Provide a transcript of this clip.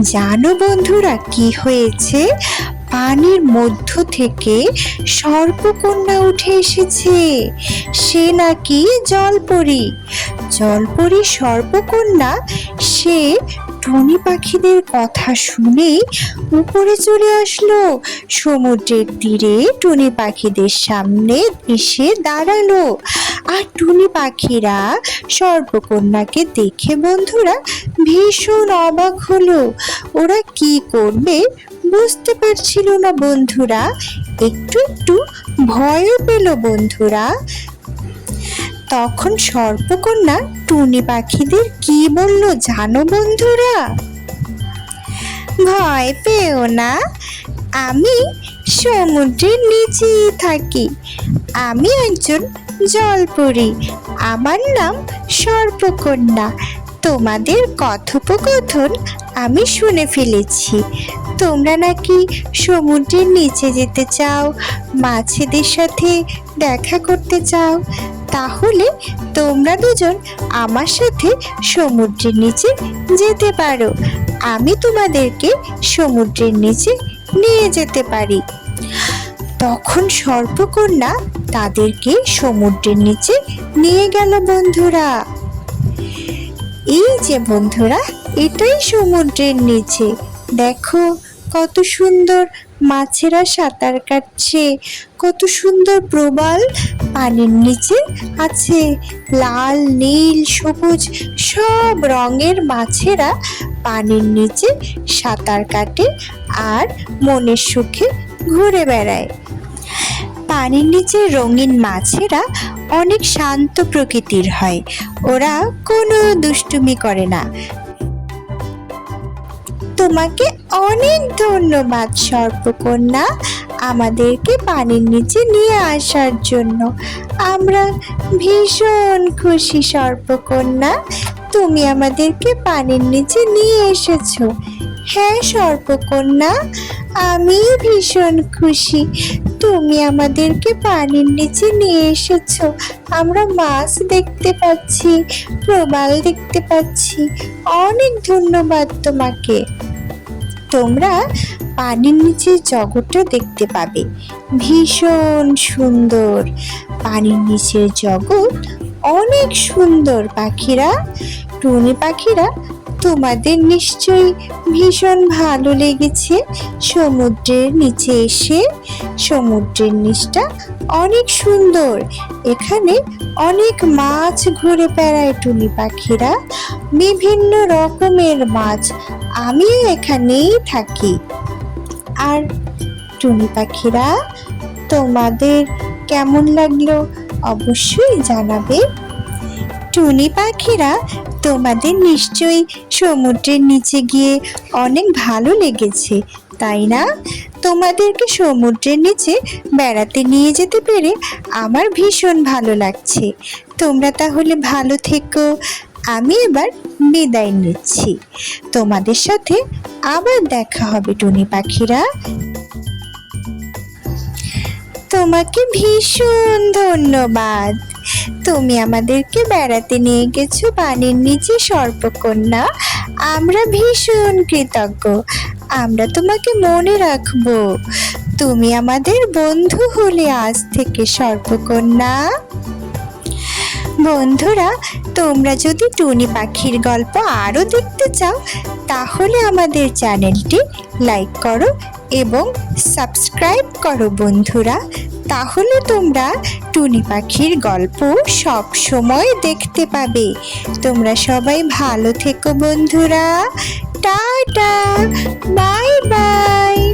জানো বন্ধুরা কি হয়েছে? পানির মধ্য থেকে সর্পকন্যা উঠে এসেছে। সে নাকি জলপরী। জলপরী সর্পকন্যা সে টুনি পাখিদের কথা শুনে উপরে চলে আসলো। সমুদ্রের তীরে টুনি পাখিদের সামনে এসে দাঁড়ালো। আর টুনি পাখিরা সর্পকন্যাকে দেখে বন্ধুরা ভীষণ অবাক হলো। ওরা কি করবে বুঝতে পারছিল না বন্ধুরা। একটু একটু ভয়ও পেল বন্ধুরা। তখন সর্পকন্যা টুনি পাখিদের কি বলল জানো বন্ধুরা? ভয় পেও না, আমি সমুদ্রের নিচেই থাকি। আমি একজন জলপরী, আমার নাম সর্পকন্যা। তোমাদের কথোপকথন আমি শুনে ফেলেছি। তোমরা নাকি সমুদ্রের নিচে যেতে চাও, মাছেদের সাথে দেখা করতে চাও। তাহলে তোমরা দুজন আমার সাথে সমুদ্রের নিচে যেতে পারো। আমি তোমাদেরকে সমুদ্রের নিচে নিয়ে যেতে পারি। তখন সর্পকন্যা তাদেরকে সমুদ্রের নিচে নিয়ে গেল বন্ধুরা। এই যে বন্ধুরা, এটাই সমুদ্রের নিচে। দেখো কত সুন্দর মাছেরা সাঁতার কাটছে, কত সুন্দর প্রবাল পানির নিচে আছে। লাল, নীল, সবুজ সব রঙের মাছেরা পানির নিচে সাঁতার কাটে আর মনের সুখে ঘুরে বেড়ায়। পানির নিচে রঙিন মাছেরা অনেক শান্ত প্রকৃতির হয়। ওরা কোনো দুষ্টুমি করে না। তোমাকে অনেক ধন্যবাদ সর্পকন্যা, আমাদেরকে পানির নিচে নিয়ে আসার জন্য। আমরা ভীষণ খুশি সর্পকন্যা, তুমি আমাদেরকে পানির নিচে নিয়ে এসেছো। হ্যাঁ সর্পকন্যা, আমি ভীষণ খুশি তুমি আমাদেরকে পানির নিচে নিয়ে এসেছো। আমরা মাছ দেখতে পাচ্ছি, প্রবাল দেখতে পাচ্ছি। অনেক ধন্যবাদ তোমাকে। তোমরা পানির নিচের জগৎটা দেখতে পাবে, ভীষণ সুন্দর। পানির নিচের জগৎ অনেক সুন্দর। পাখিরা, টুনি পাখিরা, তোমাদের নিশ্চয়ই ভীষণ ভালো লেগেছে সমুদ্রের নিচে এসে। সমুদ্রের নিচটা অনেক সুন্দর। এখানে অনেক মাছ ঘুরে বেড়ায় টুনি পাখিরা, বিভিন্ন রকমের মাছ। আমিও এখানেই থাকি। আর টুনি পাখিরা, তোমাদের কেমন লাগলো অবশ্যই জানাবে। টুনি পাখিরা, তোমাদের নিশ্চয়ই সমুদ্রের নিচে গিয়ে অনেক ভালো লেগেছে, তাই না? তোমাদেরকে সমুদ্রের নিচে বেড়াতে নিয়ে যেতে পেরে আমার ভীষণ ভালো লাগছে। তোমরা তাহলে ভালো থেকো। আমি এবার বিদায় নিচ্ছি। তোমাদের সাথে আবার দেখা হবে টুনি পাখিরা। তোমাকে ভীষণ ধন্যবাদ। তুমি আমাদেরকে বেড়াতে নিয়ে গেছো পানির নিচে সর্পকন্যা। আমরা ভীষণ কৃতজ্ঞ। আমরা তোমাকে মনে রাখবো। তুমি আমাদের বন্ধু হলে আজ থেকে সর্পকন্যা। বন্ধুরা, তোমরা যদি টুনি পাখির গল্প আরও দেখতে চাও তাহলে আমাদের চ্যানেলটি লাইক করো এবং সাবস্ক্রাইব করো বন্ধুরা। তাহলে তোমরা টুনি পাখির গল্প সব সময় দেখতে পাবে। তোমরা সবাই ভালো থেকো বন্ধুরা। Tata, bye bye.